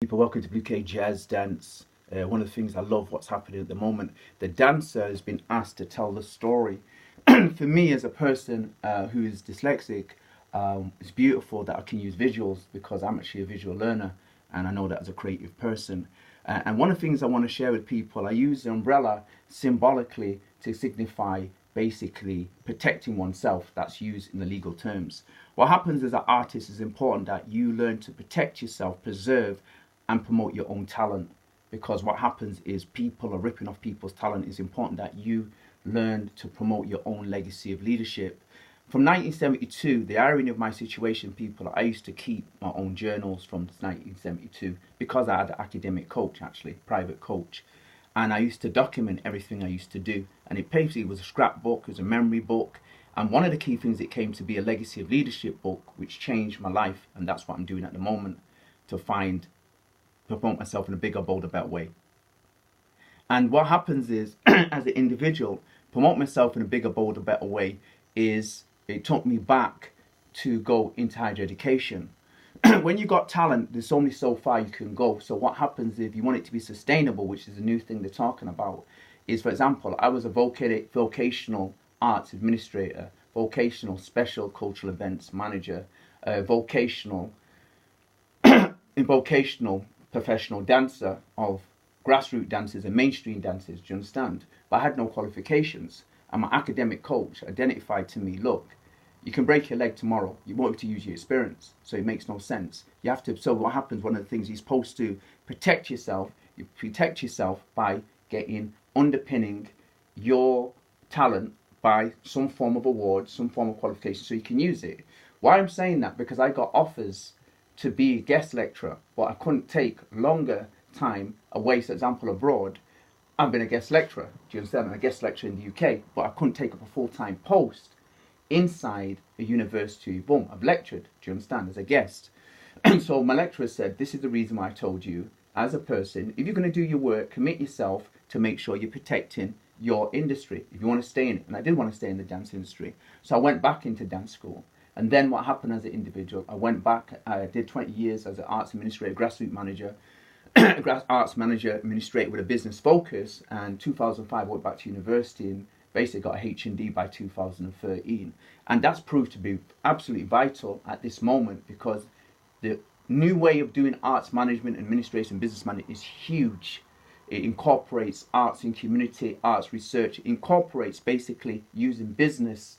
people, welcome to Bluukjazzdance. One of the things I love what's happening at the moment, the dancer has been asked to tell the story. For me as a person who is dyslexic, it's beautiful that I can use visuals because I'm actually a visual learner and I know that as a creative person. And one of the things I want to share with people, I use the umbrella symbolically to signify basically protecting oneself. That's used in the legal terms. What happens as an artist is important that you learn to protect yourself, preserve and promote your own talent, because what happens is people are ripping off people's talent. It's important that you learn to promote your own legacy of leadership. From 1972, the irony of my situation, people, I used to keep my own journals from 1972 because I had an academic coach, actually, private coach. And I used to document everything I used to do. And it basically was a scrapbook, it was a memory book. And one of the key things, it came to be a legacy of leadership book, which changed my life. And that's what I'm doing at the moment, to promote myself in a bigger, bolder, better way. And what happens is, as an individual, promote myself in a bigger, bolder, better way is, it took me back to go into higher education. When you got talent, there's only so far you can go. So what happens if you want it to be sustainable, which is a new thing they're talking about, is, for example, I was a vocational arts administrator, vocational special cultural events manager, vocational professional dancer of grassroots dances and mainstream dances, do you understand? But I had no qualifications. And my academic coach identified to me, look, you can break your leg tomorrow. You won't be able to use your experience. So it makes no sense. You have to, so what happens, one of the things you're supposed to protect yourself, you protect yourself by underpinning your talent by some form of award, some form of qualification, so you can use it. Why I'm saying that, because I got offers to be a guest lecturer, but I couldn't take longer time away, for example, abroad. I've been a guest lecturer, do you understand? I'm a guest lecturer in the UK, but I couldn't take up a full-time post inside a university. Boom, I've lectured, do you understand, as a guest. And so my lecturer said, this is the reason why I told you, as a person, if you're going to do your work, commit yourself to make sure you're protecting your industry, if you want to stay in it. And I did want to stay in the dance industry. So I went back into dance school. And then what happened as an individual, I went back, I did 20 years as an arts administrator, grassroots manager, arts manager, administrator with a business focus. And 2005, I went back to university and basically got a H&D by 2013. And that's proved to be absolutely vital at this moment, because the new way of doing arts management, administration, business management is huge. It incorporates arts in community, arts research. It incorporates basically using business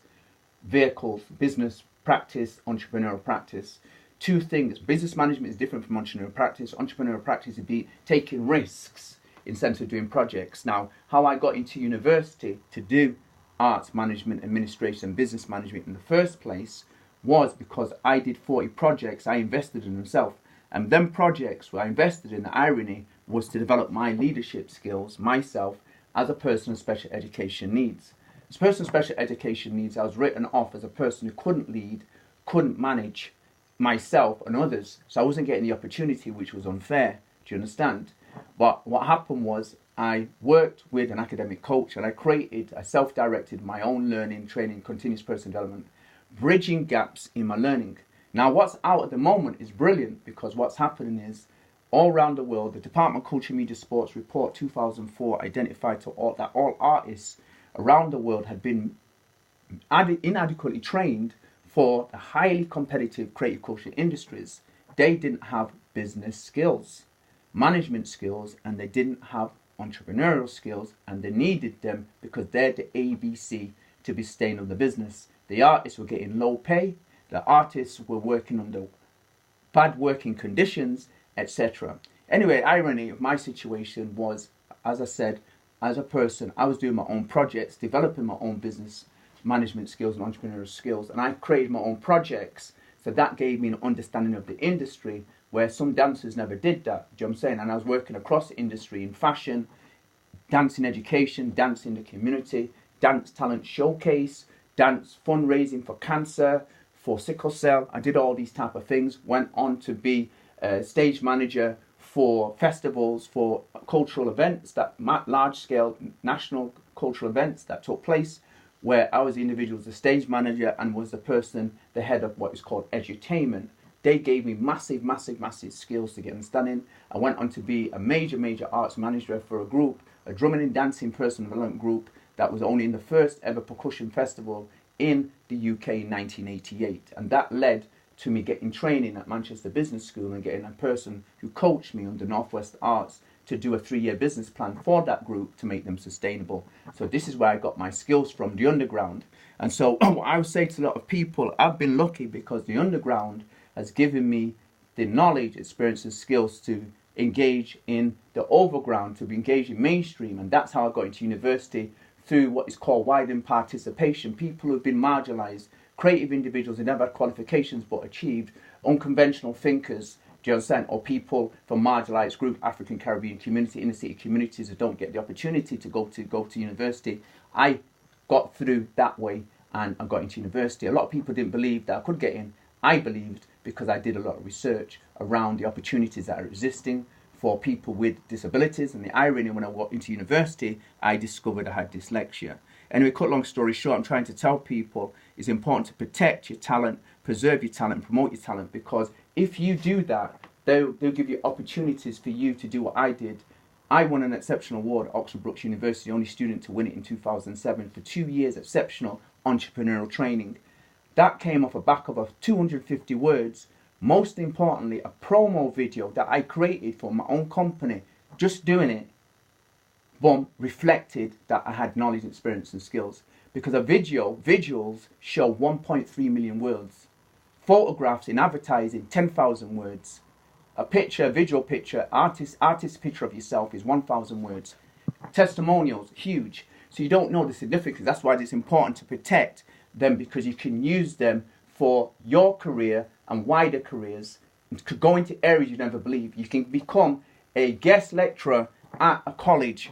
vehicles, business practice, entrepreneurial practice. Two things. Business management is different from entrepreneurial practice. Entrepreneurial practice would be taking risks in sense of doing projects. Now, how I got into university to do arts management, administration, business management in the first place was because I did 40 projects I invested in myself. And them projects where I invested in, the irony was to develop my leadership skills myself as a person with special education needs. As a person with special education needs, I was written off as a person who couldn't lead, couldn't manage myself and others. So I wasn't getting the opportunity, which was unfair. Do you understand? But what happened was I worked with an academic coach and I self-directed my own learning, training, continuous personal development, bridging gaps in my learning. Now, what's out at the moment is brilliant, because what's happening is all around the world, the Department of Culture, Media, Sports Report 2004 identified that all artists around the world had been inadequately trained for the highly competitive creative culture industries. They didn't have business skills, management skills, and they didn't have entrepreneurial skills, and they needed them because they're the ABC to be staying on the business. The artists were getting low pay, the artists were working under bad working conditions, etc. Anyway, irony of my situation was, as I said, as a person, I was doing my own projects, developing my own business management skills and entrepreneurial skills, and I created my own projects. So that gave me an understanding of the industry where some dancers never did that. Do you know what I'm saying? And I was working across the industry in fashion, dance in education, dance in the community, dance talent showcase, dance fundraising for cancer, for sickle cell. I did all these type of things. Went on to be a stage manager for festivals, for cultural events, that large-scale national cultural events that took place, where I was the individual, the stage manager, and was the person, the head of what is called edutainment, They gave me massive skills to get understanding. I went on to be a major arts manager for a group, a drumming and dancing personal development group that was only in the first ever percussion festival in the UK in 1988. And that led to me getting training at Manchester Business School and getting a person who coached me under Northwest Arts to do a 3-year business plan for that group to make them sustainable. So this is where I got my skills from, the underground. And so what I would say to a lot of people, I've been lucky because the underground has given me the knowledge, experience and skills to engage in the overground, to be engaged in mainstream. And that's how I got into university, through what is called widened participation. People who've been marginalised, creative individuals who never had qualifications but achieved, unconventional thinkers, do you understand? Or people from marginalised group, African Caribbean community, inner city communities who don't get the opportunity to go to university. I got through that way and I got into university. A lot of people didn't believe that I could get in. I believed because I did a lot of research around the opportunities that are existing for people with disabilities. And the irony, when I got into university, I discovered I had dyslexia. Anyway, cut long story short, I'm trying to tell people it's important to protect your talent, preserve your talent, promote your talent, because if you do that, they'll give you opportunities for you to do what I did. I won an exceptional award at Oxford Brookes University, only student to win it in 2007, for 2 years exceptional entrepreneurial training. That came off the back of 250 words, most importantly, a promo video that I created for my own company, just doing it, boom, reflected that I had knowledge, experience and skills. Because visuals show 1.3 million words. Photographs in advertising, 10,000 words. A picture, a visual picture, artist picture of yourself is 1,000 words. Testimonials, huge. So you don't know the significance. That's why it's important to protect them, because you can use them for your career and wider careers. You could go into areas you never believe. You can become a guest lecturer at a college,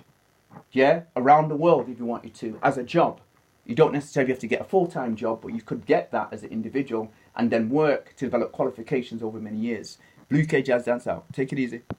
yeah, around the world if you wanted to, as a job. You don't necessarily have to get a full-time job, but you could get that as an individual and then work to develop qualifications over many years. Bluukjazzdance out. Take it easy.